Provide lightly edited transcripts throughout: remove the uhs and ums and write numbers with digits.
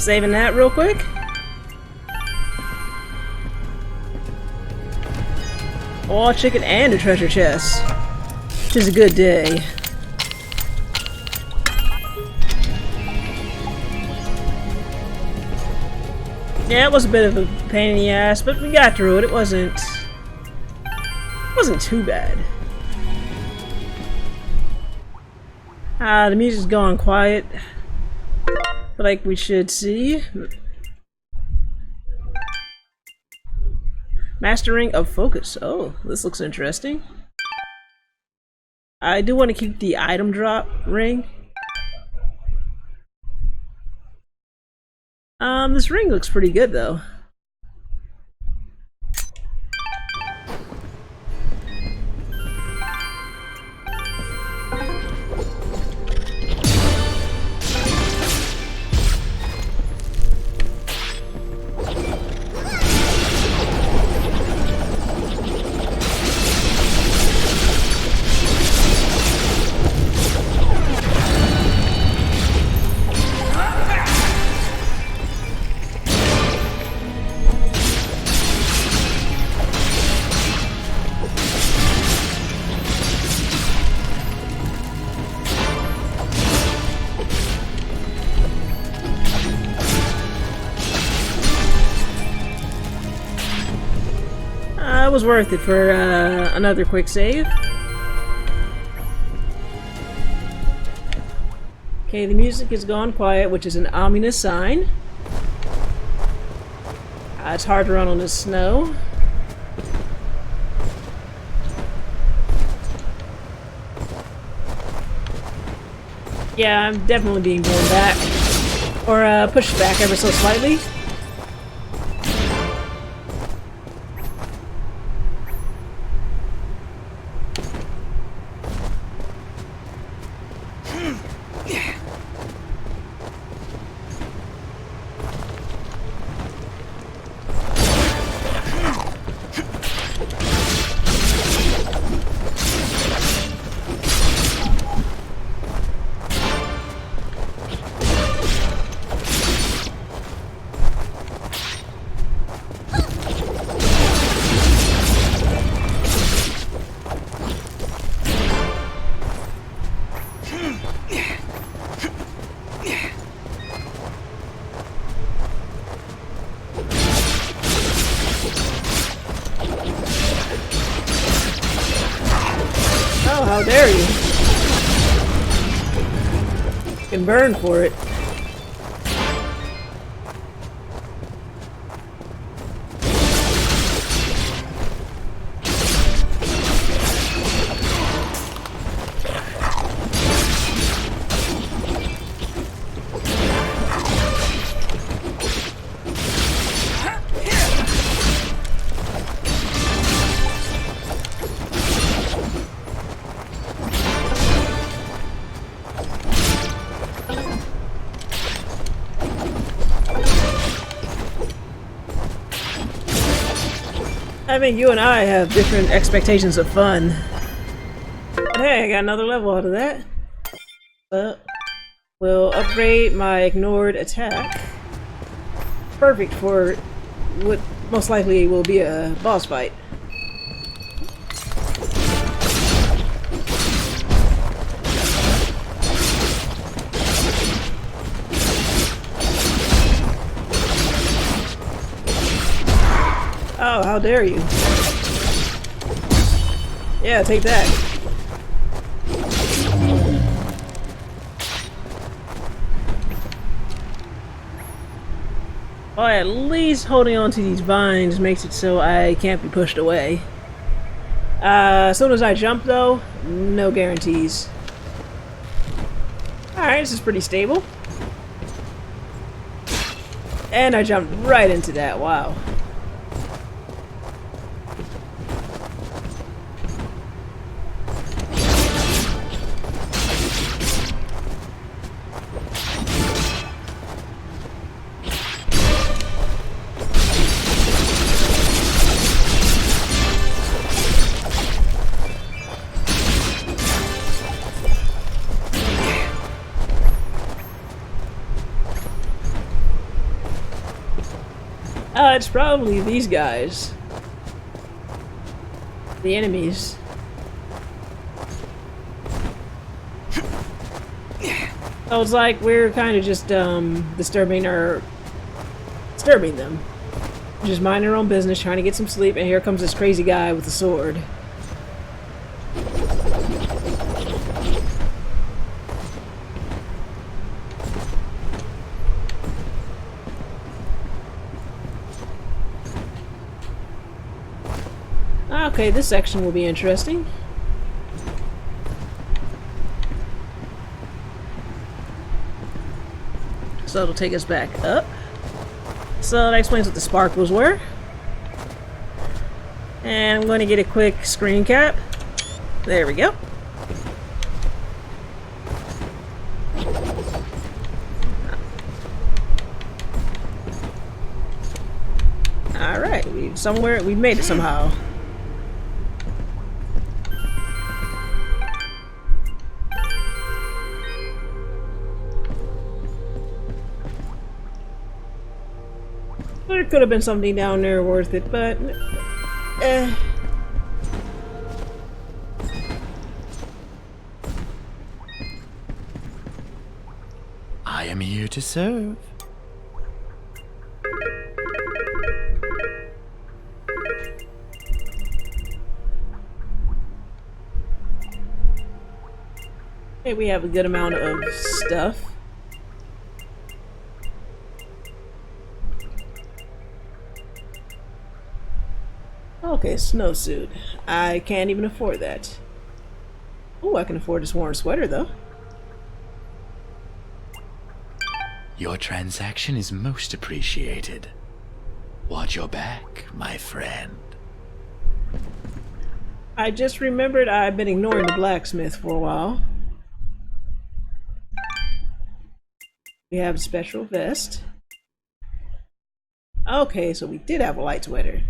Saving that real quick. All chicken and a treasure chest. Tis a good day. Yeah, it was a bit of a pain in the ass, but we got through it. It wasn't too bad. The music's gone quiet. Like we should see. Mastering of focus. Oh, this looks interesting. I do want to keep the item drop ring. This ring looks pretty good though. It was worth it for another quick save. Okay, the music is gone quiet, which is an ominous sign. It's hard to run on the snow. Yeah, I'm definitely being blown back. Or pushed back ever so slightly. Oh, how dare you! You can burn for it. I mean, you and I have different expectations of fun. But hey, I got another level out of that. We'll upgrade my ignored attack. Perfect for what most likely will be a boss fight. Oh, how dare you. Yeah, take that. Well, at least holding on to these vines makes it so I can't be pushed away. As soon as I jump though, no guarantees. Alright, this is pretty stable. And I jumped right into that, wow. It's probably these guys. The enemies. So it's like we're kind of just disturbing them. Just minding their own business, trying to get some sleep, and here comes this crazy guy with a sword. Okay, this section will be interesting. So it'll take us back up. So that explains what the sparkles were. And I'm going to get a quick screen cap. There we go. Alright, we made it somehow. There could have been something down there worth it, but I am here to serve. hey, we have a good amount of stuff. Okay, snowsuit. I can't even afford that. Oh, I can afford this worn sweater, though. Your transaction is most appreciated. Watch your back, my friend. I just remembered I've been ignoring the blacksmith for a while. We have a special vest. Okay, so we did have a light sweater.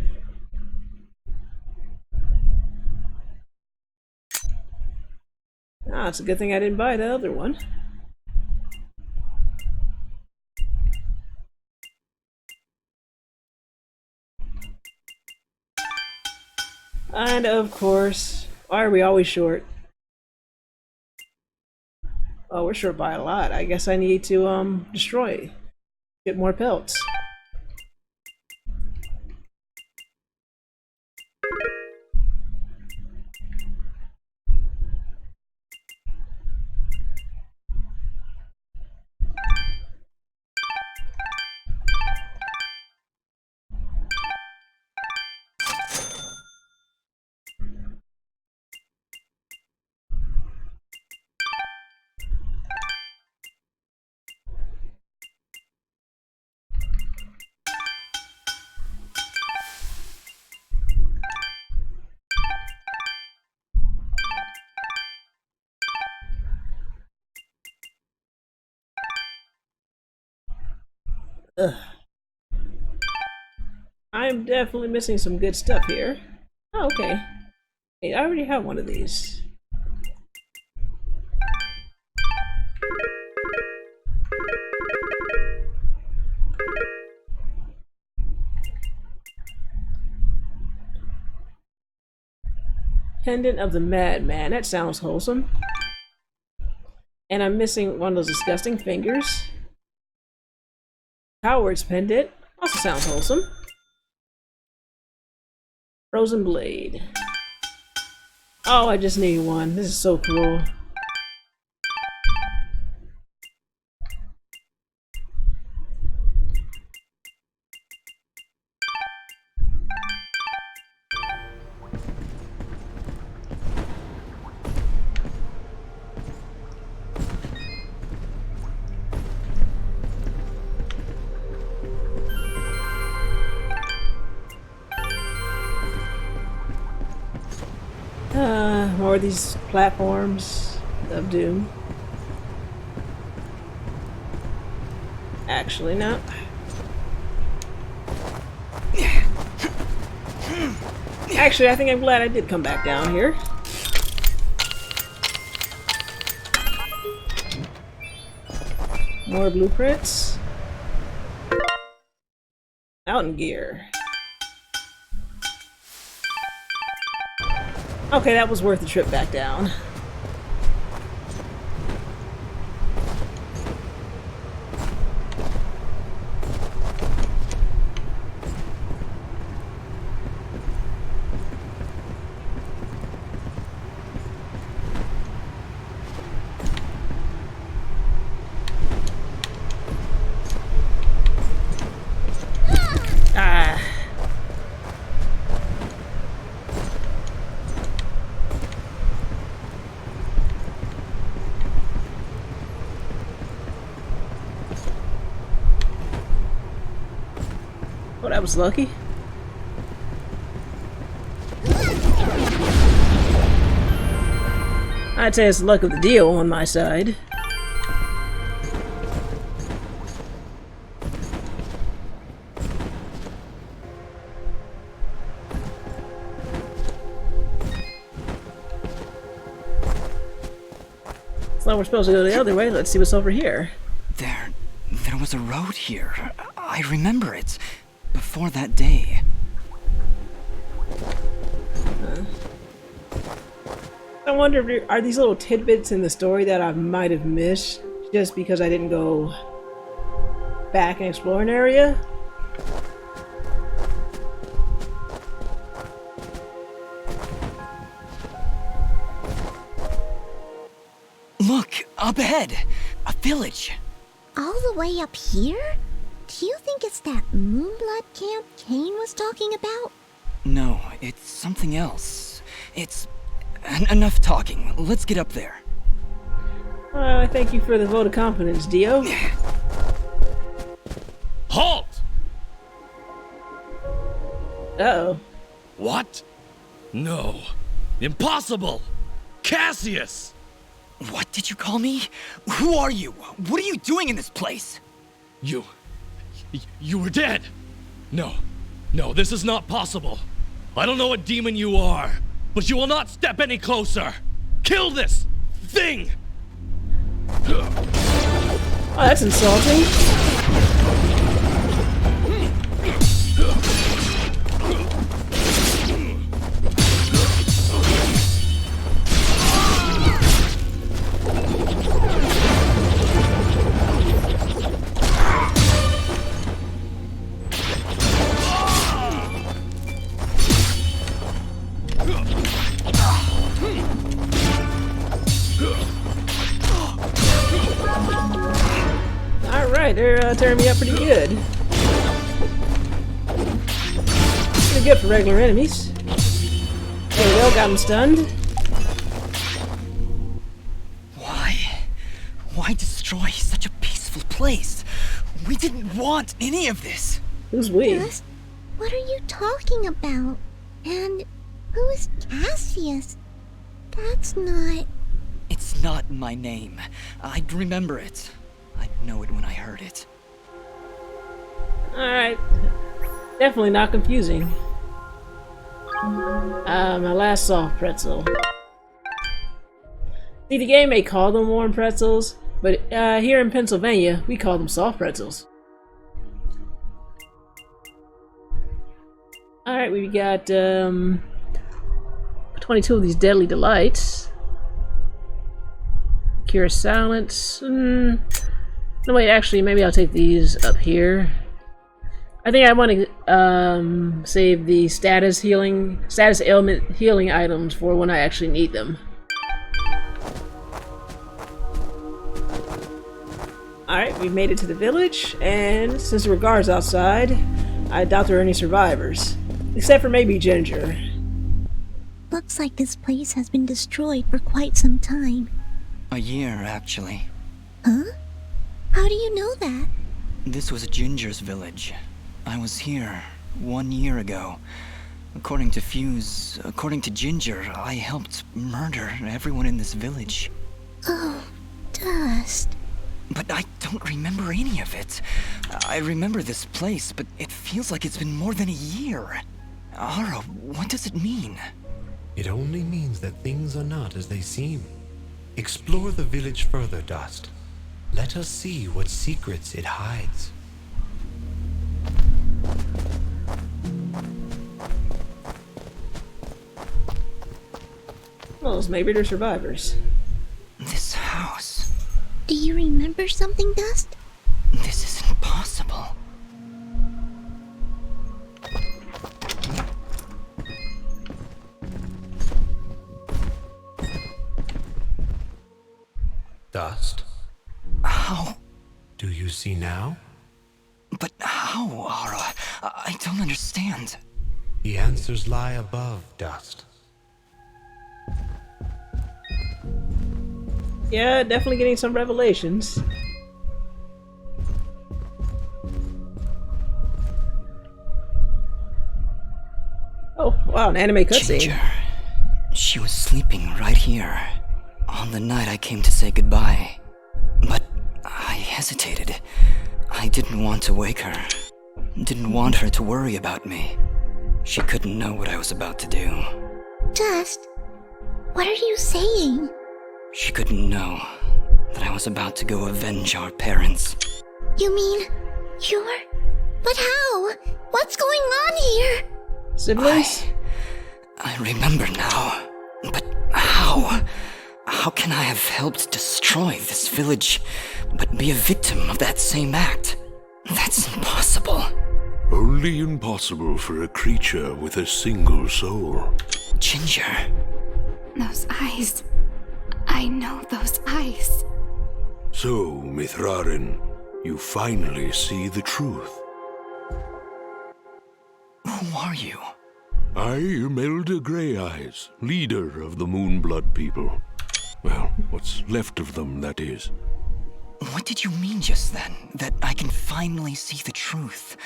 Ah, it's a good thing I didn't buy the other one. And of course, why are we always short? Oh, we're short by a lot. I guess I need to destroy. Get more pelts. Ugh. I'm definitely missing some good stuff here. Oh, okay. Hey, I already have one of these. Pendant of the Madman. That sounds wholesome. And I'm missing one of those disgusting fingers. Coward's Pendant. Also sounds wholesome. Frozen Blade. Oh, I just need one. This is so cool. More of these platforms of doom. Actually, no. Actually, I think I'm glad I did come back down here. More blueprints. Mountain gear. Okay, that was worth the trip back down. Ah. Oh, that was lucky. I'd say it's the luck of the deal on my side. So we're supposed to go the other way. Let's see what's over here. There was a road here. I remember it. Before that day. I wonder if are these little tidbits in the story that I might have missed just because I didn't go back and explore an area? Look, up ahead. A village. All the way up here? Do you think it's that Moonblood camp Kane was talking about? No, it's something else. It's... enough talking. Let's get up there. I thank you for the vote of confidence, Dio. Halt! Uh-oh. What? No. Impossible! Cassius! What did you call me? Who are you? What are you doing in this place? You were dead! No, this is not possible. I don't know what demon you are, but you will not step any closer! Kill this thing! Oh, that's insulting. Alright, they're tearing me up pretty good. Pretty good for regular enemies. There we go, got him stunned. Why destroy such a peaceful place? We didn't want any of this. Who's we? Gus, what are you talking about? And who is Cassius? That's not... It's not my name. I'd remember it. I'd know it when I heard it. Alright. Definitely not confusing. My last soft pretzel. See, the game may call them warm pretzels, but here in Pennsylvania, we call them soft pretzels. Alright, we got 22 of these deadly delights. Cure silence. No, wait, actually, maybe I'll take these up here. I think I want to save the status ailment healing items for when I actually need them. Alright, we've made it to the village, and since there were guards outside, I doubt there are any survivors. Except for maybe Ginger. Looks like this place has been destroyed for quite some time. A year, actually. Huh? How do you know that? This was Ginger's village. I was here 1 year ago. According to Fuse, according to Ginger, I helped murder everyone in this village. Oh, Dust. But I don't remember any of it. I remember this place, but it feels like it's been more than a year. Ara, what does it mean? It only means that things are not as they seem. Explore the village further, Dust. Let us see what secrets it hides. Well, maybe they're survivors. This house. Do you remember something, Dust? This isn't possible. Dust, How? do you see now? But how, Ara? I don't understand. The answers lie above, Dust. Yeah, definitely getting some revelations. Oh, wow, an anime cutscene. Ginger. She was sleeping right here. On the night I came to say goodbye. But I hesitated. I didn't want to wake her. Didn't want her to worry about me. She couldn't know what I was about to do. Dust, what are you saying? She couldn't know that I was about to go avenge our parents. You mean you're... But how? What's going on here? Siblings? I remember now. But how? How can I have helped destroy this village, but be a victim of that same act? That's impossible. Only impossible for a creature with a single soul. Ginger. Those eyes. I know those eyes. So, Mithrarin, you finally see the truth. Who are you? I am Elder Grey Eyes, leader of the Moonblood people. Well, what's left of them, that is. What did you mean just then? That I can finally see the truth?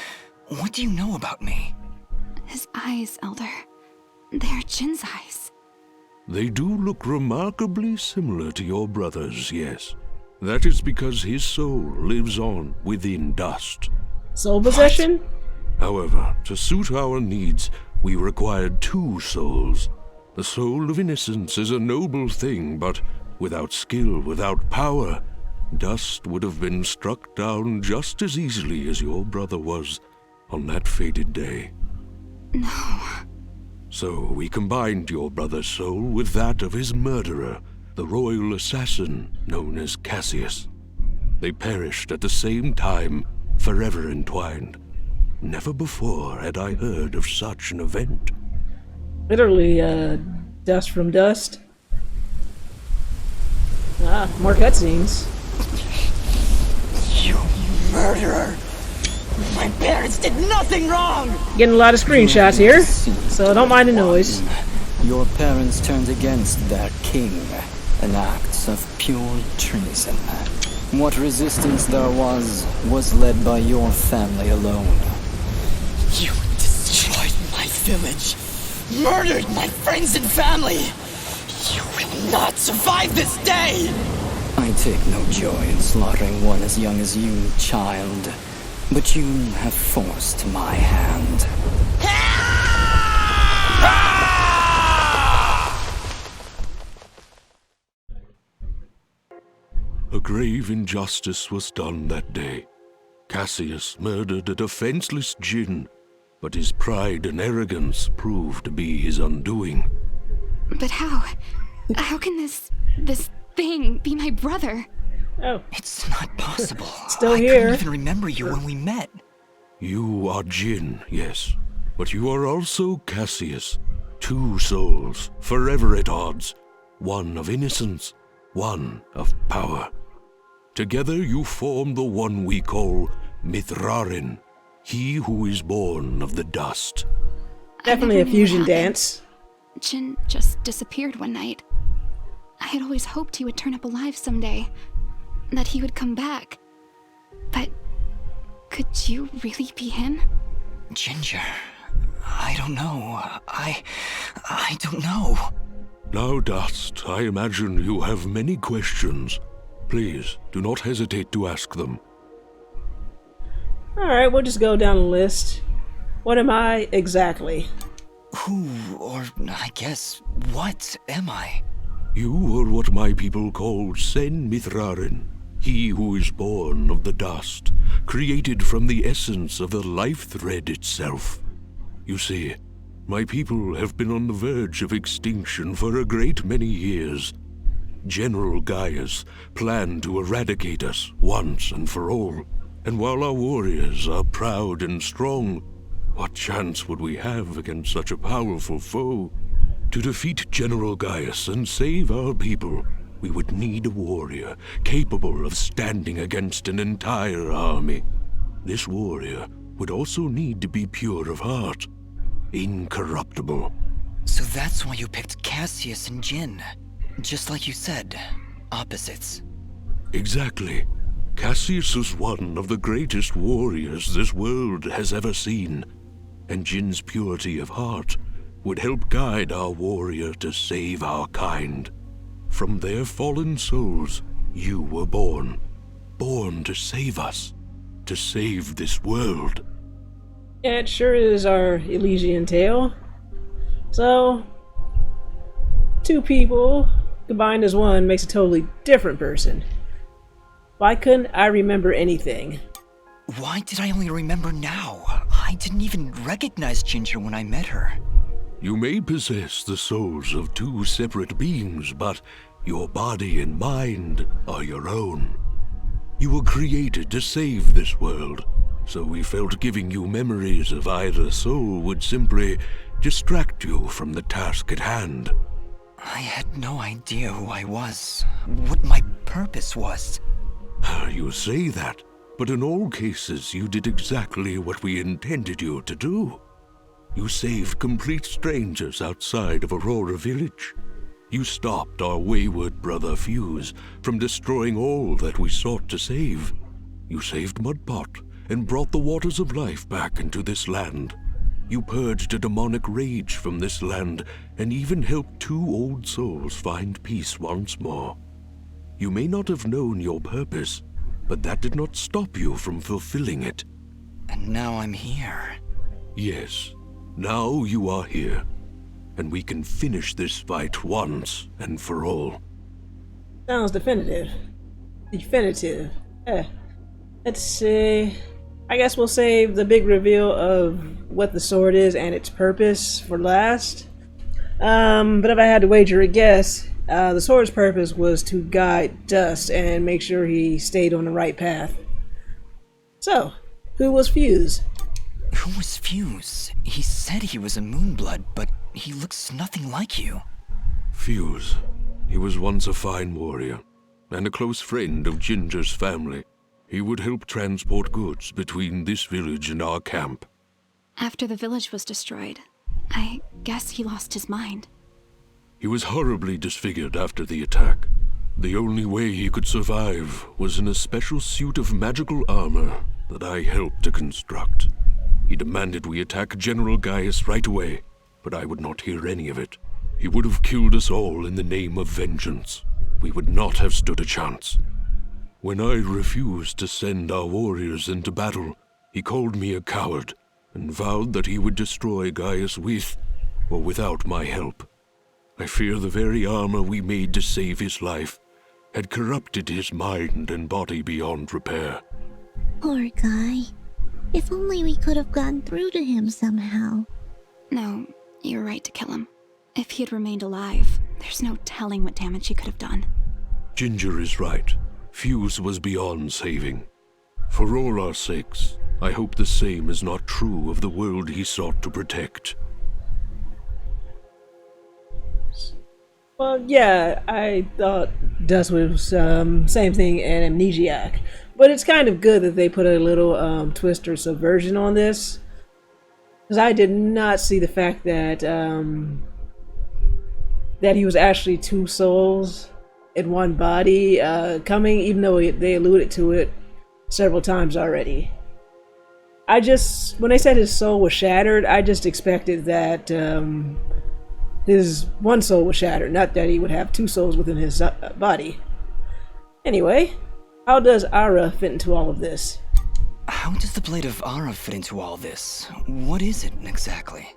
What do you know about me? His eyes, Elder. They're Jin's eyes. They do look remarkably similar to your brother's, yes. That is because his soul lives on within dust. Soul possession? However, to suit our needs, we required two souls. The soul of innocence is a noble thing, but without skill, without power, dust would have been struck down just as easily as your brother was on that fated day. No. So we combined your brother's soul with that of his murderer, the royal assassin known as Cassius. They perished at the same time, forever entwined. Never before had I heard of such an event. Literally, dust from dust. Ah, more cutscenes. You murderer! My parents did nothing wrong! Getting a lot of screenshots here, so don't mind the noise. Your parents turned against their king, an act of pure treason. What resistance there was led by your family alone. You destroyed my village, murdered my friends and family. You will not survive this day! I take no joy in slaughtering one as young as you, child. But you have forced my hand. A grave injustice was done that day. Cassius murdered a defenseless Jinn, but his pride and arrogance proved to be his undoing. But how? How can this thing be my brother? Oh, It's not possible. Still I here. couldn't even remember you when we met. You are Jinn, yes, but you are also Cassius. Two souls, forever at odds. One of innocence, one of power. Together you form the one we call Mithrarin, he who is born of the dust. definitely a never knew fusion what happened. dance. Jin just disappeared one night. I had always hoped he would turn up alive someday. That he would come back. But could you really be him? Ginger, I don't know. I don't know. Now, Dust, I imagine you have many questions. Please, do not hesitate to ask them. Alright, we'll just go down the list. What am I exactly? Who, or I guess, what am I? You are what my people call Sen Mithrarin, he who is born of the dust, created from the essence of the life thread itself. You see, My people have been on the verge of extinction for a great many years. General Gaius planned to eradicate us once and for all, and while our warriors are proud and strong, what chance would we have against such a powerful foe? To defeat General Gaius and save our people, we would need a warrior capable of standing against an entire army. This warrior would also need to be pure of heart, incorruptible. So that's why you picked Cassius and Jin. Just like you said, opposites. Exactly. Cassius was one of the greatest warriors this world has ever seen, and Jin's purity of heart would help guide our warrior to save our kind. From their fallen souls, you were born. Born to save us. To save this world. Yeah, it sure is our Elysian tale. So, two people combined as one makes a totally different person. Why couldn't I remember anything? Why did I only remember now? I didn't even recognize Ginger when I met her. You may possess the souls of two separate beings, but your body and mind are your own. You were created to save this world, so we felt giving you memories of either soul would simply distract you from the task at hand. I had no idea who I was, what my purpose was. You say that, but in all cases you did exactly what we intended you to do. You saved complete strangers outside of Aurora Village. You stopped our wayward brother Fuse from destroying all that we sought to save. You saved Mudpot and brought the waters of life back into this land. You purged a demonic rage from this land and even helped two old souls find peace once more. You may not have known your purpose, but that did not stop you from fulfilling it. And now I'm here. Yes, now you are here, and we can finish this fight once and for all. Sounds definitive. Definitive. Let's see. I guess we'll save the big reveal of what the sword is and its purpose for last. But if I had to wager a guess, the sword's purpose was to guide Dust and make sure he stayed on the right path. So, who was Fuse? Who was Fuse? He said he was a Moonblood, but he looks nothing like you. Fuse. He was once a fine warrior, and a close friend of Ginger's family. He would help transport goods between this village and our camp. After the village was destroyed, I guess he lost his mind. He was horribly disfigured after the attack. The only way he could survive was in a special suit of magical armor that I helped to construct. He demanded we attack General Gaius right away, but I would not hear any of it. He would have killed us all in the name of vengeance. We would not have stood a chance. When I refused to send our warriors into battle, he called me a coward and vowed that he would destroy Gaius with or without my help. I fear the very armor we made to save his life had corrupted his mind and body beyond repair. Poor guy. If only we could have gotten through to him somehow. No, you're right to kill him. If he had remained alive, there's no telling what damage he could have done. Ginger is right. Fuse was beyond saving. For all our sakes, I hope the same is not true of the world he sought to protect. Well, yeah, I thought Dust was same thing and amnesiac. But it's kind of good that they put a little twist or subversion on this. Because I did not see the fact that that he was actually two souls in one body coming, even though they alluded to it several times already. When they said his soul was shattered, I just expected that his one soul was shattered, not that he would have two souls within his body. Anyway, how does Ara fit into all of this? How does the Blade of Ara fit into all this? What is it exactly?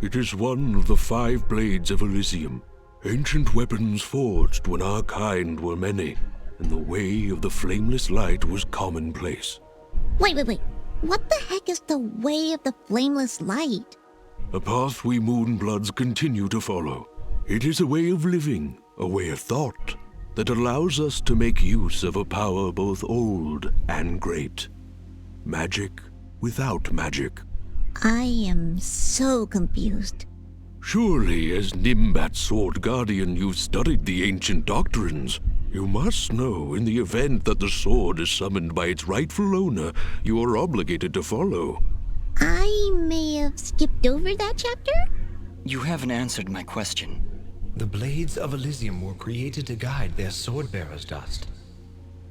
It is one of the 5 blades of Elysium, ancient weapons forged when our kind were many, and the way of the flameless light was commonplace. Wait. What the heck is the way of the flameless light? A path we Moonbloods continue to follow. It is a way of living, a way of thought, that allows us to make use of a power both old and great. Magic without magic. I am so confused. Surely, as Nimbat's Sword Guardian, you've studied the ancient doctrines. You must know, in the event that the sword is summoned by its rightful owner, you are obligated to follow. I may have skipped over that chapter? You haven't answered my question. The blades of Elysium were created to guide their sword-bearers, Dust.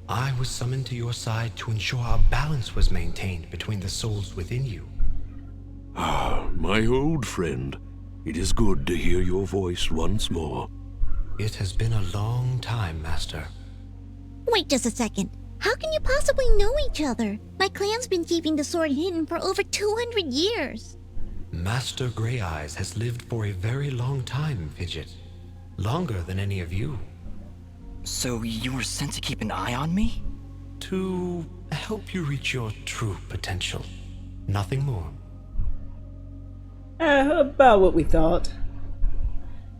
I was summoned to your side to ensure a balance was maintained between the souls within you. Ah, my old friend. It is good to hear your voice once more. It has been a long time, Master. Wait just a second. How can you possibly know each other? My clan's been keeping the sword hidden for over 200 years. Master Grey Eyes has lived for a very long time, Fidget. Longer than any of you. So you were sent to keep an eye on me? To help you reach your true potential. Nothing more. About what we thought.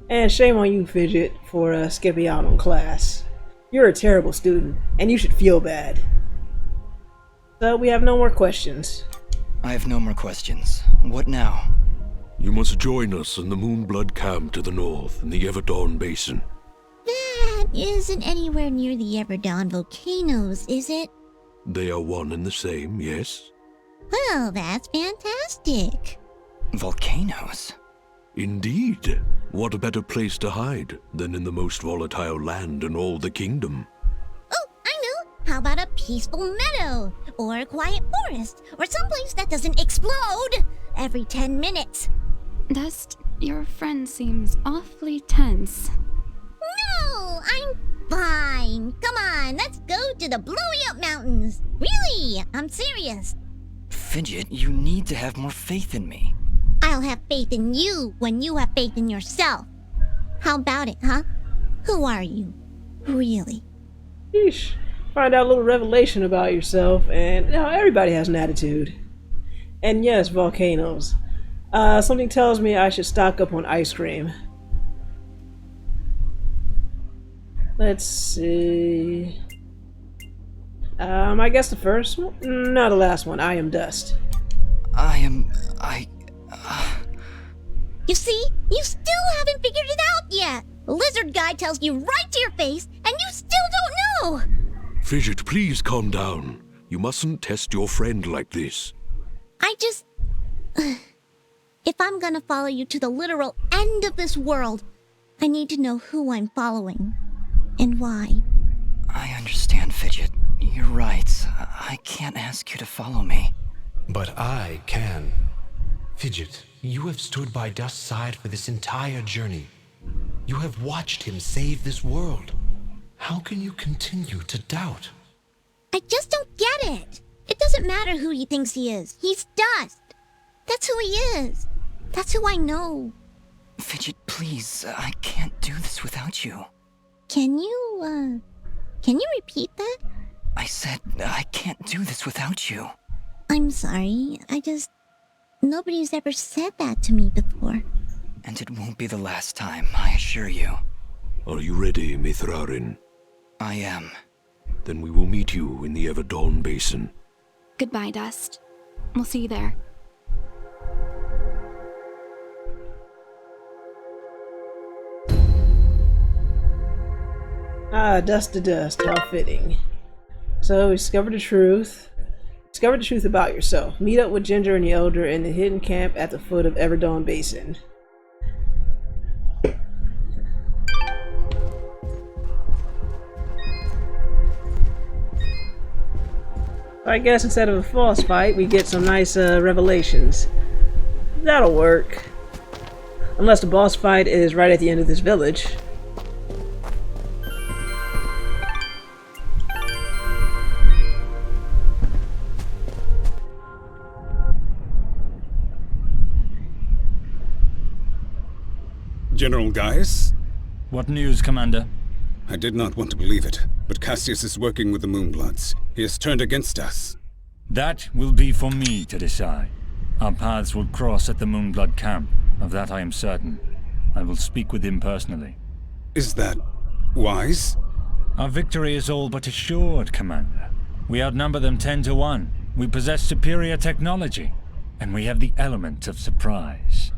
And shame on you, Fidget, for skipping out on class. You're a terrible student, and you should feel bad. So we have no more questions. I have no more questions. What now? You must join us in the Moonblood camp to the north in the Everdawn Basin. That isn't anywhere near the Everdawn volcanoes, is it? They are one and the same, yes? Well, that's fantastic. Volcanoes? Indeed. What a better place to hide than in the most volatile land in all the kingdom? Oh, I know. How about a peaceful meadow? Or a quiet forest? Or someplace that doesn't explode every 10 minutes? Dust, your friend seems awfully tense. No, I'm fine. Come on, let's go to the blowy up mountains. Really, I'm serious. Fidget, you need to have more faith in me. I'll have faith in you when you have faith in yourself. How about it, huh? Who are you? Really? Yeesh. Find out a little revelation about yourself, and everybody has an attitude. And yes, volcanoes. Something tells me I should stock up on ice cream. Let's see. I guess the first one? No, the last one. I am Dust. You see? You still haven't figured it out yet! The lizard guy tells you right to your face, and you still don't know! Fidget, please calm down. You mustn't test your friend like this. I just... If I'm gonna follow you to the literal end of this world, I need to know who I'm following. And why. I understand, Fidget. You're right. I can't ask you to follow me. But I can. Fidget, you have stood by Dust's side for this entire journey. You have watched him save this world. How can you continue to doubt? I just don't get it. It doesn't matter who he thinks he is. He's Dust. That's who he is. That's who I know. Fidget, please. I can't do this without you. Can you repeat that? I said I can't do this without you. I'm sorry. Nobody's ever said that to me before. And it won't be the last time, I assure you. Are you ready, Mithrarin? I am. Then we will meet you in the Everdawn Basin. Goodbye, Dust. We'll see you there. Ah, dust to dust, how fitting. So, discover the truth. Discover the truth about yourself. Meet up with Ginger and the Elder in the hidden camp at the foot of Everdawn Basin. I guess instead of a false fight, we get some nice revelations. That'll work. Unless the boss fight is right at the end of this village. General Gaius? What news, Commander? I did not want to believe it, but Cassius is working with the Moonbloods. He has turned against us. That will be for me to decide. Our paths will cross at the Moonblood camp. Of that I am certain. I will speak with him personally. Is that wise? Our victory is all but assured, Commander. We outnumber them 10 to 1. We possess superior technology. And we have the element of surprise.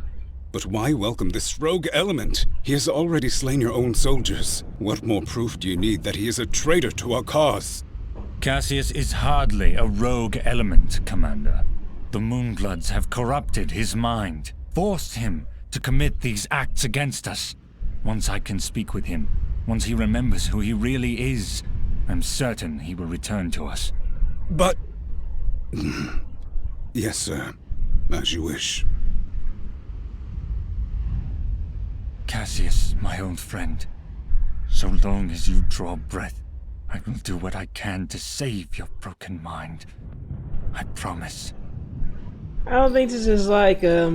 But why welcome this rogue element? He has already slain your own soldiers. What more proof do you need that he is a traitor to our cause? Cassius is hardly a rogue element, Commander. The Moonbloods have corrupted his mind, forced him to commit these acts against us. Once I can speak with him, once he remembers who he really is, I'm certain he will return to us. But... Yes, sir. As you wish. Cassius, my old friend, so long as you draw breath, I will do what I can to save your broken mind. I promise. I don't think this is like a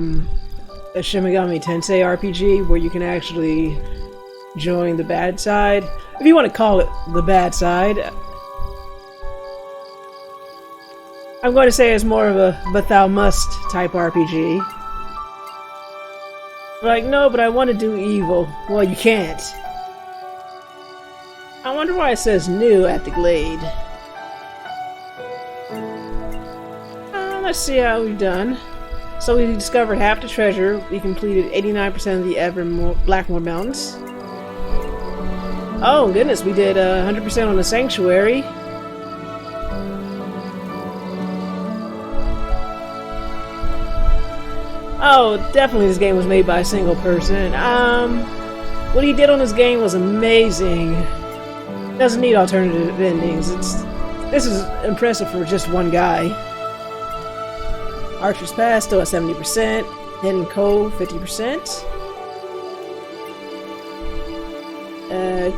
Shin Megami Tensei RPG where you can actually join the bad side. If you want to call it the bad side. I'm going to say it's more of a but thou must type RPG. Like, no, but I want to do evil. Well, you can't. I wonder why it says new at the Glade. Let's see how we've done. So we discovered half the treasure. We completed 89% of the Blackmore Mountains. Oh goodness, we did 100% on the Sanctuary. Oh, definitely this game was made by a single person. What he did on this game was amazing. Doesn't need alternative endings. This is impressive for just one guy. Archer's Pass still at 70%. Hidden Cove 50%.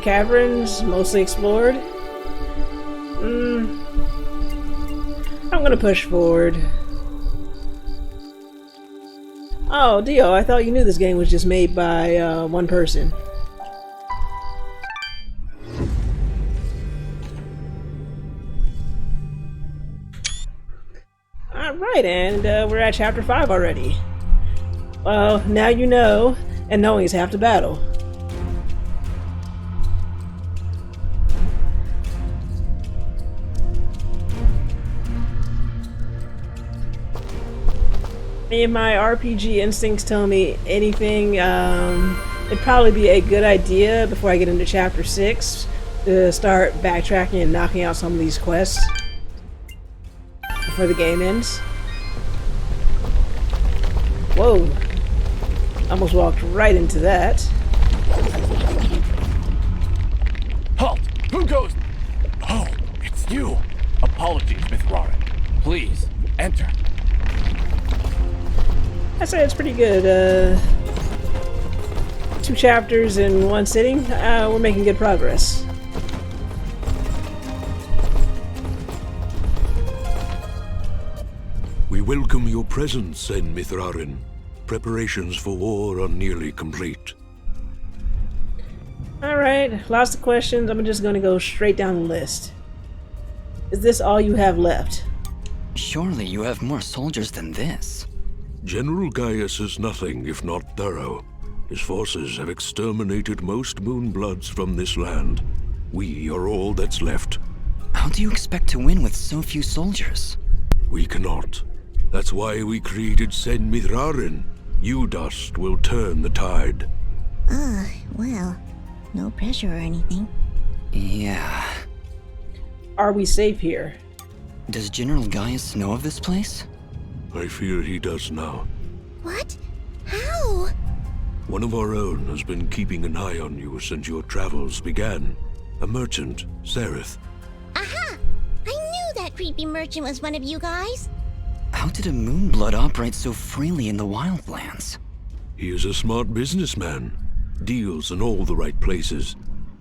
Caverns mostly explored. I'm gonna push forward. Oh, Dio, I thought you knew this game was just made by one person. Alright, and we're at Chapter 5 already. Well, now you know, and knowing is half the battle. If my RPG instincts tell me anything, it'd probably be a good idea before I get into Chapter 6 to start backtracking and knocking out some of these quests before the game ends. Whoa. Almost walked right into that. Halt! Who goes? Oh, it's you! Apologies, Mithrarin. Please, enter. I'd say it's pretty good. 2 chapters in one sitting. We're making good progress. We welcome your presence, En Mithrarin. Preparations for war are nearly complete. Alright, lots of questions. I'm just gonna go straight down the list. Is this all you have left? Surely you have more soldiers than this. General Gaius is nothing if not thorough. His forces have exterminated most Moonbloods from this land. We are all that's left. How do you expect to win with so few soldiers? We cannot. That's why we created Sen Mithrarin. You dust will turn the tide. Well, no pressure or anything. Yeah. Are we safe here? Does General Gaius know of this place? I fear he does now. What? How? One of our own has been keeping an eye on you since your travels began. A merchant, Sereth. Aha! I knew that creepy merchant was one of you guys. How did a Moonblood operate so freely in the Wildlands? He is a smart businessman. Deals in all the right places.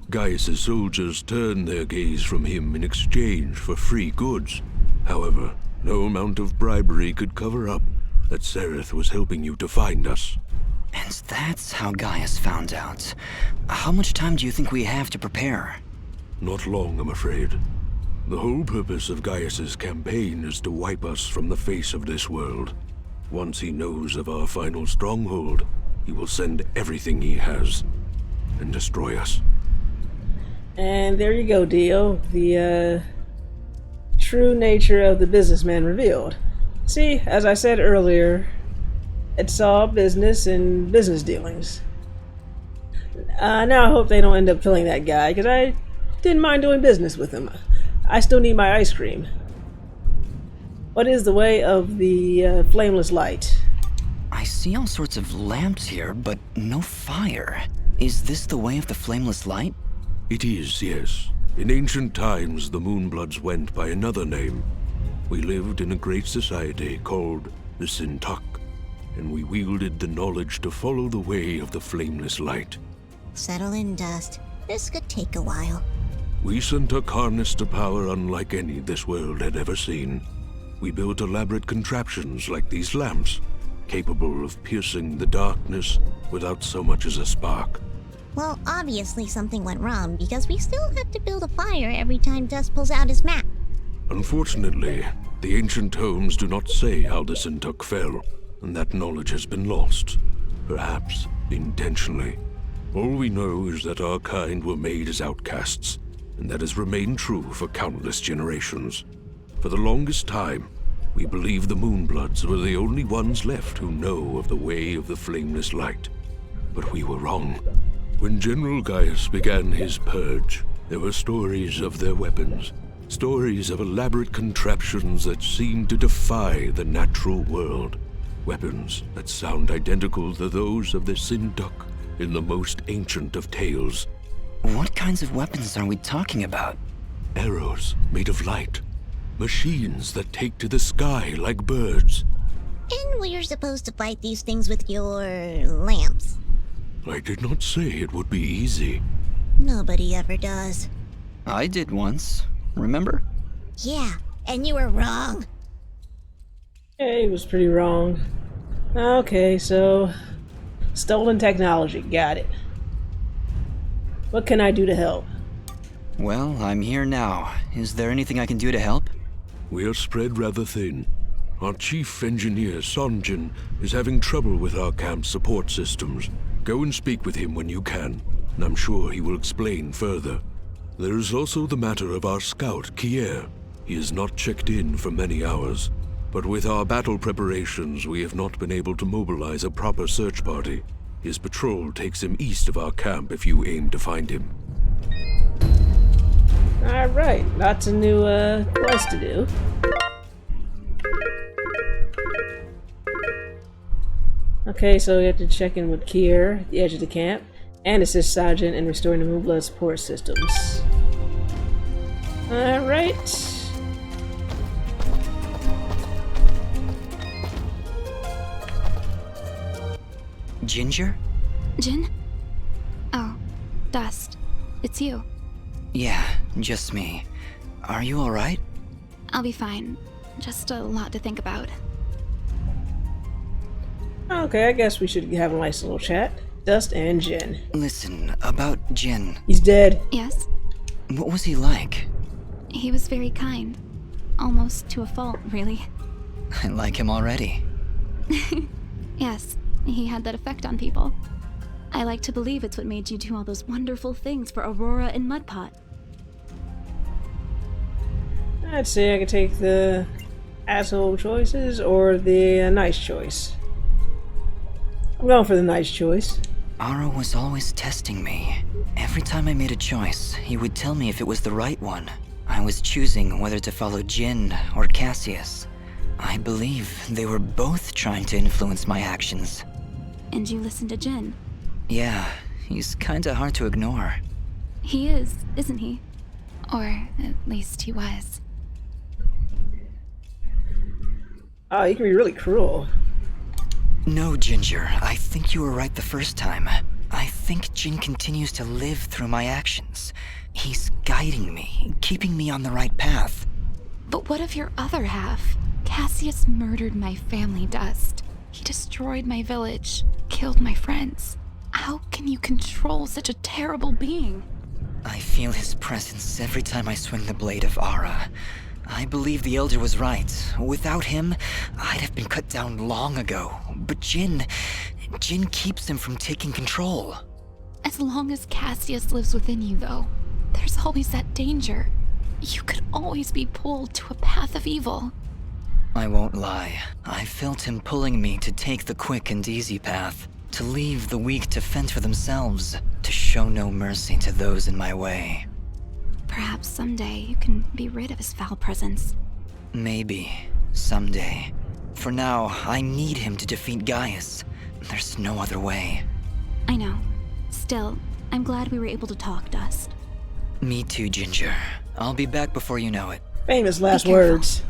Gaius' soldiers turn their gaze from him in exchange for free goods. However, no amount of bribery could cover up that Sereth was helping you to find us. And that's how Gaius found out. How much time do you think we have to prepare? Not long, I'm afraid. The whole purpose of Gaius' campaign is to wipe us from the face of this world. Once he knows of our final stronghold, he will send everything he has and destroy us. And there you go, Dio. The true nature of the businessman revealed. See, as I said earlier, it's all business and business dealings. Now I hope they don't end up killing that guy, because I didn't mind doing business with him. I still need my ice cream. What is the way of the flameless light? I see all sorts of lamps here, but no fire. Is this the way of the flameless light? It is, yes. In ancient times, the Moonbloods went by another name. We lived in a great society called the Sintak, and we wielded the knowledge to follow the way of the flameless light. Settle in, Dust. This could take a while. We Sintak harnessed a power unlike any this world had ever seen. We built elaborate contraptions like these lamps, capable of piercing the darkness without so much as a spark. Well, obviously something went wrong, because we still have to build a fire every time Dust pulls out his map. Unfortunately, the ancient tomes do not say how the Sintak fell, and that knowledge has been lost. Perhaps intentionally. All we know is that our kind were made as outcasts, and that has remained true for countless generations. For the longest time, we believed the Moonbloods were the only ones left who know of the way of the flameless light. But we were wrong. When General Gaius began his purge, there were stories of their weapons, stories of elaborate contraptions that seemed to defy the natural world. Weapons that sound identical to those of the Sintak in the most ancient of tales. What kinds of weapons are we talking about? Arrows made of light. Machines that take to the sky like birds. And we're supposed to fight these things with your lamps. I did not say it would be easy. Nobody ever does. I did once, remember? Yeah, and you were wrong. Yeah, he was pretty wrong. Okay, so... stolen technology, got it. What can I do to help? Well, I'm here now. Is there anything I can do to help? We are spread rather thin. Our chief engineer, Sonjin, is having trouble with our camp's support systems. Go and speak with him when you can, and I'm sure he will explain further. There is also the matter of our scout, Kier. He has not checked in for many hours, but with our battle preparations, we have not been able to mobilize a proper search party. His patrol takes him east of our camp if you aim to find him. Alright, lots of new quests to do. Okay, so we have to check in with Kier at the edge of the camp, and assist Sergeant in restoring the Moonblood support systems. Alright. Ginger? Jin? Oh, Dust. It's you. Yeah, just me. Are you alright? I'll be fine. Just a lot to think about. Okay, I guess we should have a nice little chat. Dust and Jin. Listen, about Jin. He's dead. Yes? What was he like? He was very kind. Almost to a fault, really. I like him already. Yes, he had that effect on people. I like to believe it's what made you do all those wonderful things for Aurora and Mudpot. I'd say I could take the asshole choices or the nice choice. I'm going for the nice choice. Ara was always testing me. Every time I made a choice, he would tell me if it was the right one. I was choosing whether to follow Jin or Cassius. I believe they were both trying to influence my actions. And you listened to Jin? Yeah, he's kinda hard to ignore. He is, isn't he? Or at least he was. Oh, you can be really cruel. No, Ginger, I think you were right the first time. I think Jin continues to live through my actions. He's guiding me, keeping me on the right path. But what of your other half? Cassius murdered my family, Dust. He destroyed my village, killed my friends. How can you control such a terrible being? I feel his presence every time I swing the blade of Ara. I believe the Elder was right. Without him, I'd have been cut down long ago. But Jin keeps him from taking control. As long as Cassius lives within you, though, there's always that danger. You could always be pulled to a path of evil. I won't lie. I felt him pulling me to take the quick and easy path, to leave the weak to fend for themselves, to show no mercy to those in my way. Perhaps someday you can be rid of his foul presence. Maybe. Someday. For now, I need him to defeat Gaius. There's no other way. I know. Still, I'm glad we were able to talk, Dust. Me too, Ginger. I'll be back before you know it. Famous last words.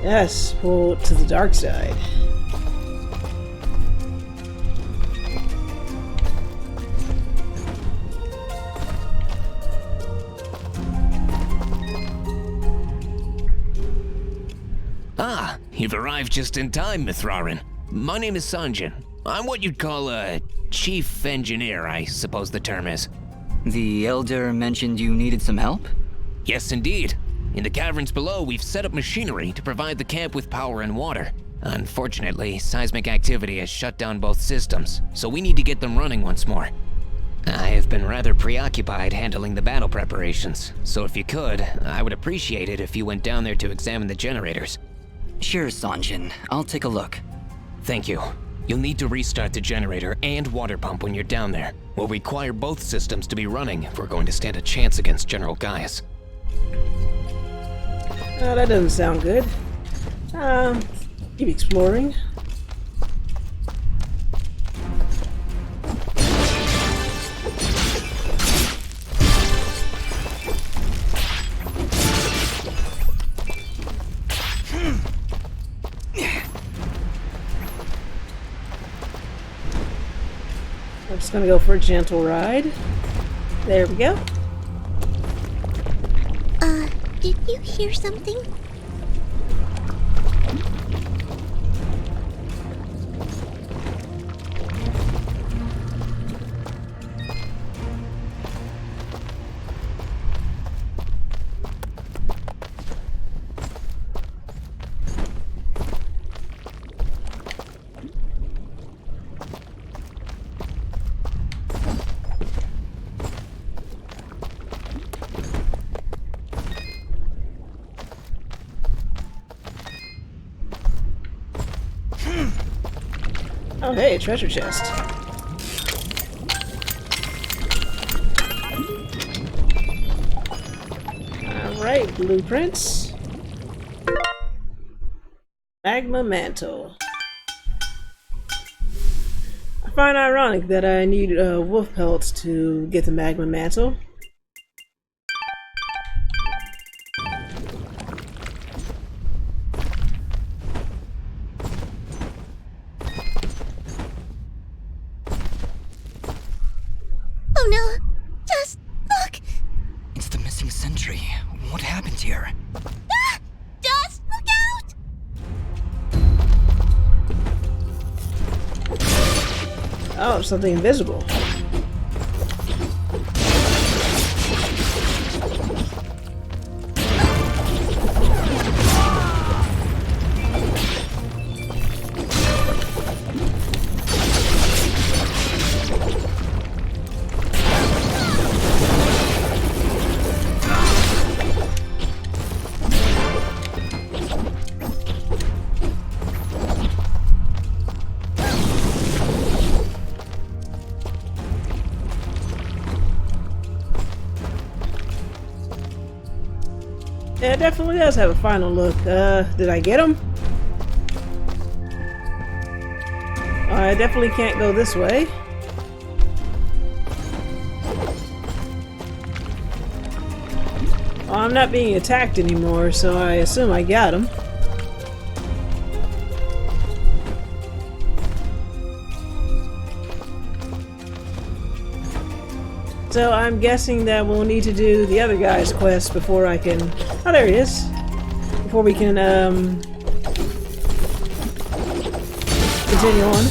Yes, pull to the dark side. Ah, you've arrived just in time, Mithrarin. My name is Sanjin. I'm what you'd call a chief engineer, I suppose the term is. The Elder mentioned you needed some help? Yes, indeed. In the caverns below, we've set up machinery to provide the camp with power and water. Unfortunately, seismic activity has shut down both systems, so we need to get them running once more. I have been rather preoccupied handling the battle preparations, so if you could, I would appreciate it if you went down there to examine the generators. Sure, Sanjin. I'll take a look. Thank you. You'll need to restart the generator and water pump when you're down there. We'll require both systems to be running if we're going to stand a chance against General Gaius. Oh, that doesn't sound good. Keep exploring. I'm just gonna go for a gentle ride. There we go. Did you hear something? Oh hey, a treasure chest. Alright, blueprints. Magma mantle. I find it ironic that I need wolf pelts to get the magma mantle. Oh no! Just look! It's the missing sentry. What happened here? Ah! Just look out! Oh, something invisible. Yeah, it definitely does have a final look. Did I get him? I definitely can't go this way. Well, I'm not being attacked anymore, so I assume I got him. So I'm guessing that we'll need to do the other guy's quest before I can... Oh, there he is. Before we can, continue on.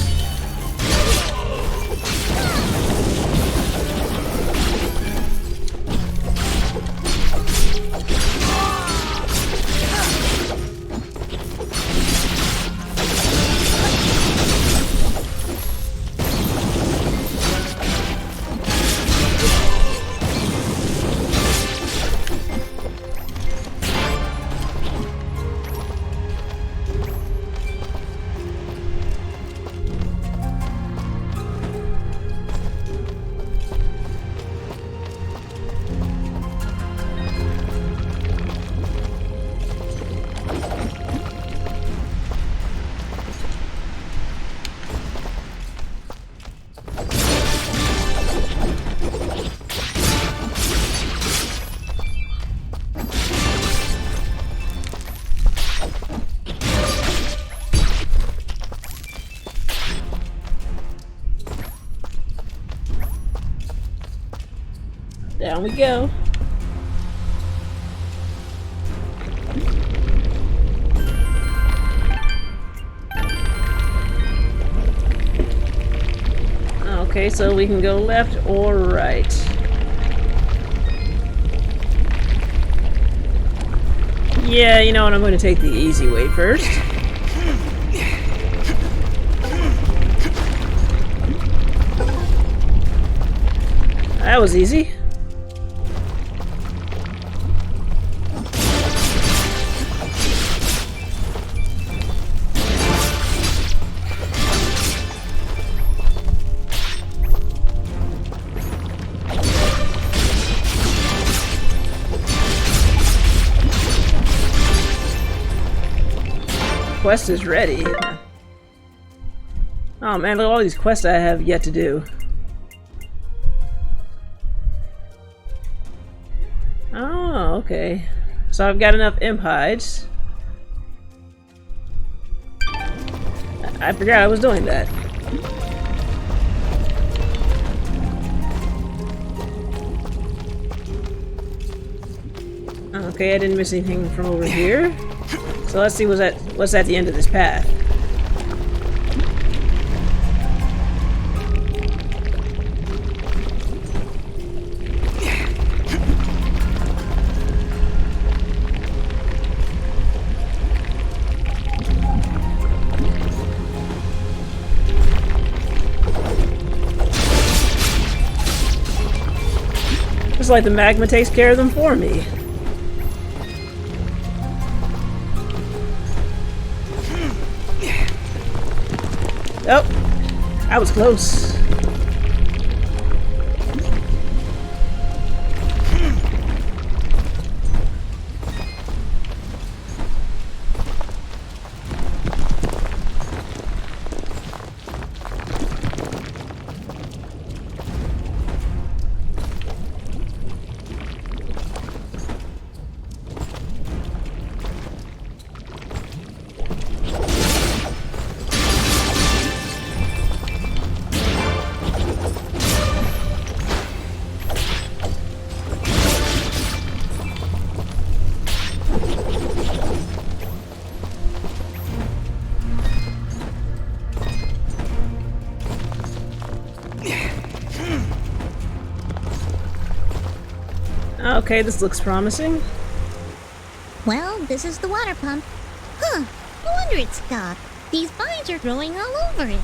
Down we go. Okay, so we can go left or right. Yeah, you know what? I'm going to take the easy way first. That was easy. Quest is ready. Oh man, look at all these quests I have yet to do. Oh, okay. So I've got enough imp hides. I forgot I was doing that. Okay, I didn't miss anything from over here. So let's see what's at the end of this path. Looks like the magma takes care of them for me. Oh, I was close. Okay, this looks promising. Well, this is the water pump. Huh, no wonder it stopped. These vines are growing all over it.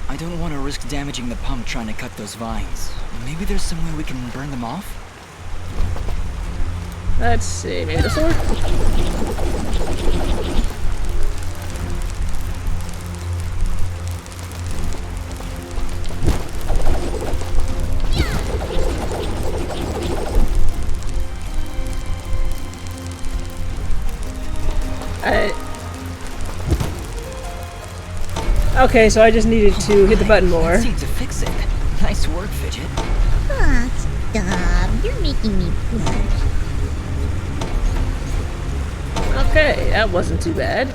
I don't want to risk damaging the pump trying to cut those vines. Maybe there's some way we can burn them off? Let's see, maybe this will Okay, so I just needed to hit the button more. That seemed to fix it. Nice work, Fidget. Ah, stop. You're making me blush. Okay, that wasn't too bad.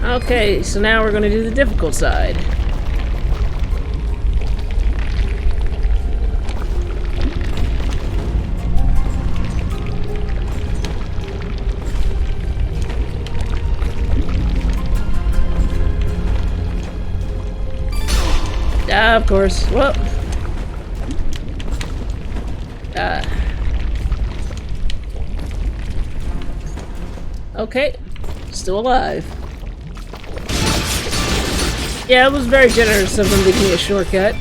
Okay, so now we're going to do the difficult side. Of course. Well. Okay. Still alive. Yeah, it was very generous of them to give me a shortcut.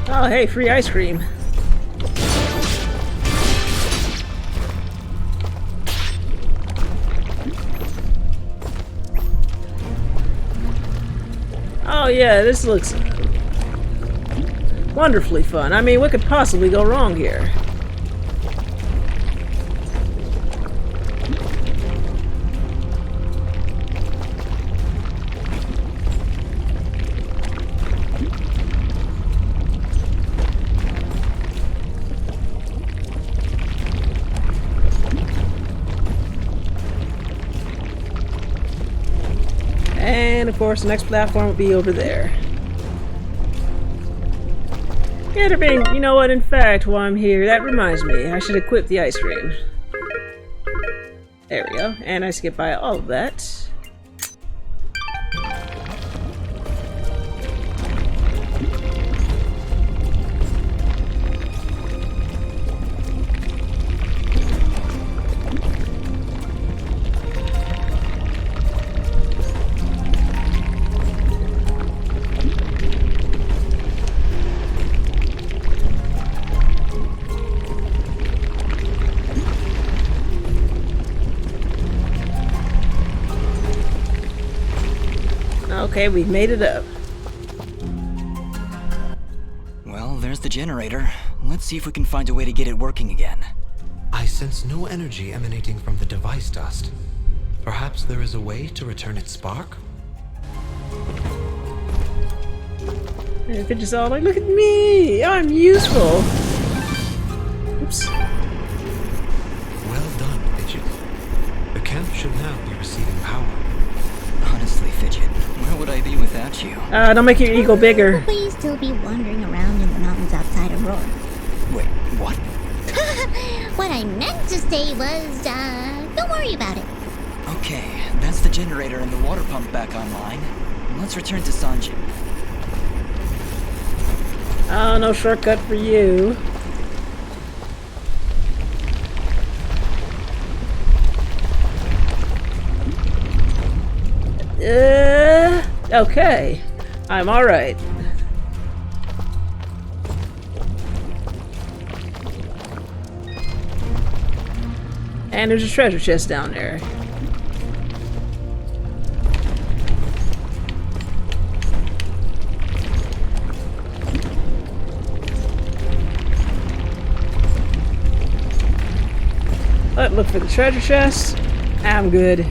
Oh, hey, free ice cream. Oh yeah, this looks wonderfully fun. I mean, what could possibly go wrong here? And of course, the next platform will be over there. Yeah, they're being, you know what, in fact, while I'm here, that reminds me, I should equip the ice cream. There we go, and I skip by all of that. Okay, we've made it up. Well, there's the generator. Let's see if we can find a way to get it working again. I sense no energy emanating from the device, Dust. Perhaps there is a way to return its spark? And Fidget's all like, look at me! I'm useful! Oops. Well done, Fidget. The camp should now be receiving power. Honestly, Fidget, where would I be without you? Don't make your ego bigger. Will you still be wandering around in the mountains outside of Roar? Wait, what? What I meant to say was, don't worry about it. Okay, that's the generator and the water pump back online. Let's return to Sanjin. Oh, no shortcut for you. Okay. I'm alright. And there's a treasure chest down there. Let's look for the treasure chest. I'm good.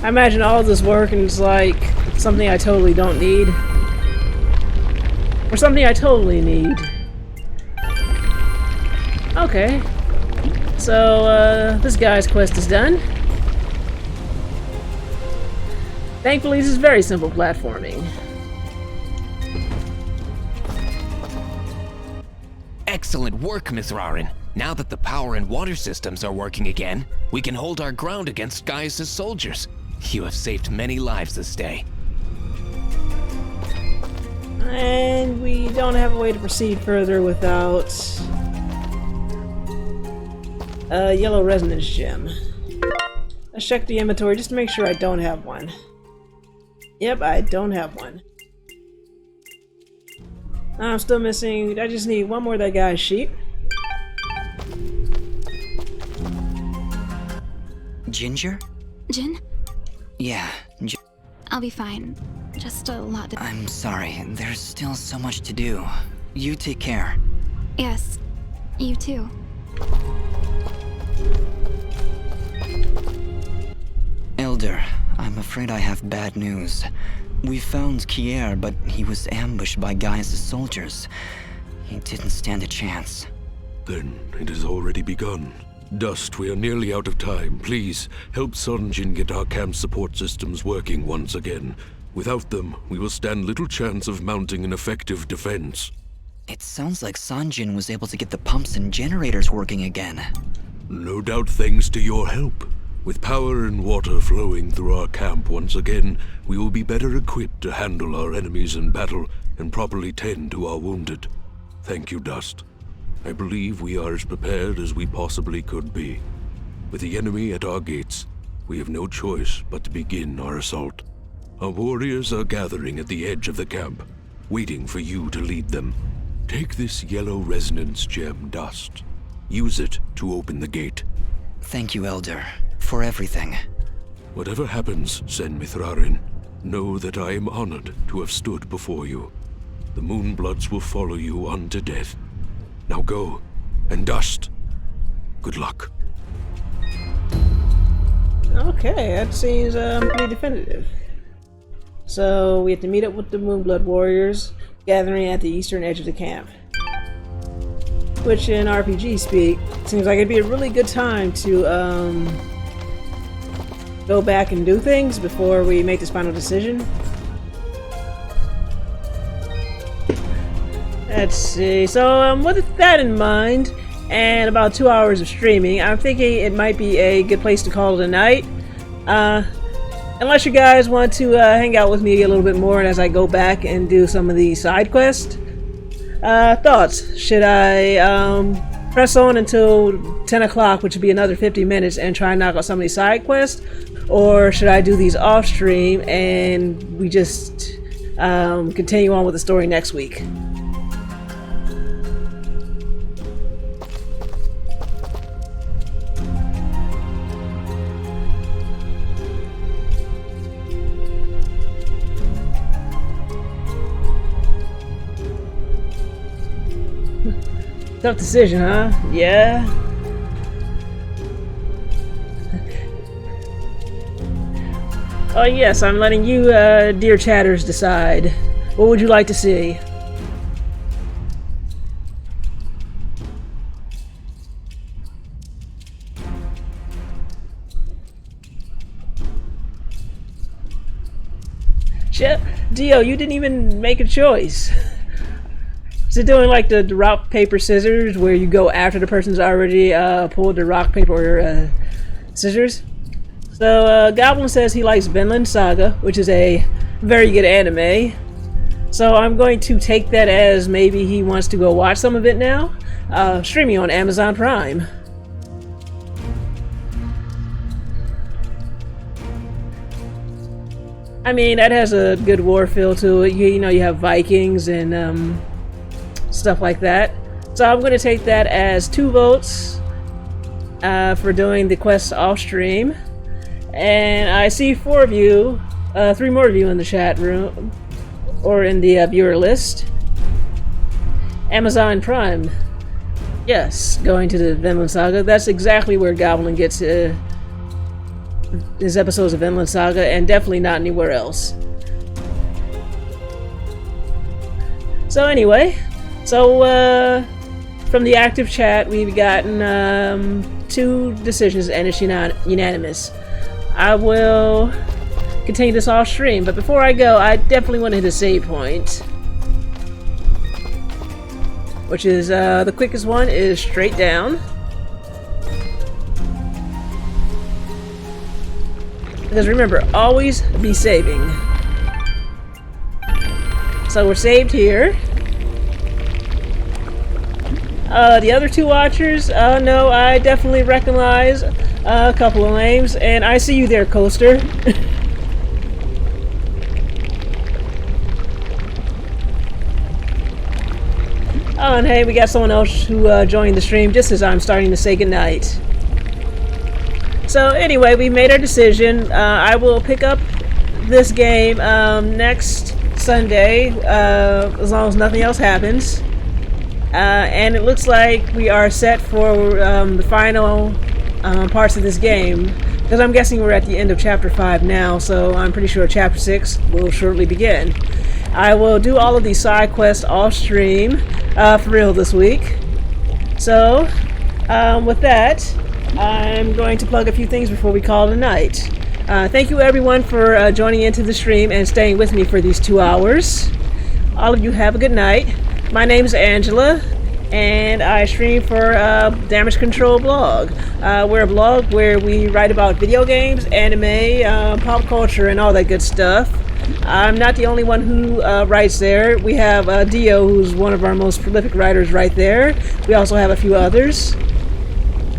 I imagine all this work and it's like something I totally don't need. Or something I totally need. Okay. So, this guy's quest is done. Thankfully, this is very simple platforming. Excellent work, Mithrarin. Now that the power and water systems are working again, we can hold our ground against Gaius' soldiers. You have saved many lives this day. And we don't have a way to proceed further without a yellow resonance gem. Let's check the inventory just to make sure I don't have one. Yep, I don't have one. I'm still missing, I just need one more of that guy's sheep. Ginger? Jin? Yeah, I'll be fine. Just a lot to— I'm sorry, there's still so much to do. You take care. Yes, you too. Elder, I'm afraid I have bad news. We found Kier, but he was ambushed by Gaius' soldiers. He didn't stand a chance. Then it has already begun. Dust, we are nearly out of time. Please, help Sanjin get our camp support systems working once again. Without them, we will stand little chance of mounting an effective defense. It sounds like Sanjin was able to get the pumps and generators working again. No doubt thanks to your help. With power and water flowing through our camp once again, we will be better equipped to handle our enemies in battle and properly tend to our wounded. Thank you, Dust. I believe we are as prepared as we possibly could be. With the enemy at our gates, we have no choice but to begin our assault. Our warriors are gathering at the edge of the camp, waiting for you to lead them. Take this yellow resonance gem, Dust. Use it to open the gate. Thank you, Elder, for everything. Whatever happens, Sen Mithrarin, know that I am honored to have stood before you. The Moonbloods will follow you unto death. Now go, and dust. Good luck. Okay, that seems pretty definitive. So we have to meet up with the Moonblood warriors, gathering at the eastern edge of the camp. Which in RPG speak, seems like it'd be a really good time to go back and do things before we make this final decision. Let's see, so with that in mind, and about 2 hours of streaming, I'm thinking it might be a good place to call it a night. Unless you guys want to hang out with me a little bit more as I go back and do some of the side quests. Thoughts? Should I press on until 10 o'clock, which would be another 50 minutes, and try and knock out some of these side quests? Or should I do these off stream and we just continue on with the story next week? Tough decision, huh? Yeah. Oh yes, I'm letting you, dear chatters, decide. What would you like to see? Dio, you didn't even make a choice. Is it doing like the rock, paper, scissors, where you go after the person's already pulled the rock, paper, scissors? So, Goblin says he likes Vinland Saga, which is a very good anime. So I'm going to take that as maybe he wants to go watch some of it now. Streaming on Amazon Prime. I mean, that has a good war feel to it. You know, you have Vikings and stuff like that. So I'm going to take that as 2 votes for doing the quest off stream. And I see 4 of you, 3 more of you in the chat room, or in the viewer list. Amazon Prime. Yes, going to the Vinland Saga. That's exactly where Goblin gets his episodes of Vinland Saga, and definitely not anywhere else. So anyway, from the active chat, we've gotten 2 decisions, and it's unanimous. I will continue this off stream, but before I go, I definitely want to hit a save point. Which is, the quickest one is straight down. Because remember, always be saving. So we're saved here. The other 2 watchers, no, I definitely recognize a couple of names, and I see you there, Coaster. Oh, and hey, we got someone else who joined the stream just as I'm starting to say goodnight. So anyway, we made our decision. I will pick up this game next Sunday, as long as nothing else happens. And it looks like we are set for the final parts of this game, because I'm guessing we're at the end of Chapter 5 now, so I'm pretty sure Chapter 6 will shortly begin. I will do all of these side quests off stream for real this week. So, with that, I'm going to plug a few things before we call it a night. Thank you everyone for joining into the stream and staying with me for these 2 hours. All of you have a good night. My name is Angela, and I stream for Damage Control Blog. We're a blog where we write about video games, anime, pop culture, and all that good stuff. I'm not the only one who writes there. We have Dio, who's one of our most prolific writers right there. We also have a few others.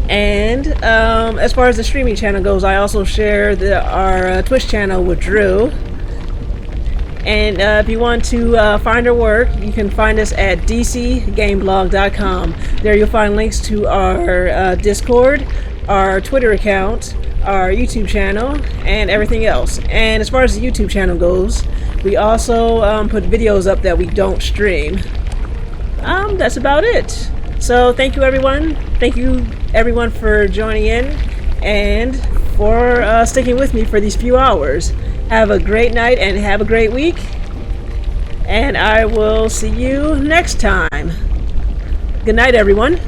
And as far as the streaming channel goes, I also share our Twitch channel with Drew. And if you want to find our work, you can find us at dcgameblog.com. There you'll find links to our Discord, our Twitter account, our YouTube channel, and everything else. And as far as the YouTube channel goes, we also put videos up that we don't stream. That's about it. So thank you everyone. Thank you everyone for joining in and for sticking with me for these few hours. Have a great night and have a great week. And I will see you next time. Good night, everyone.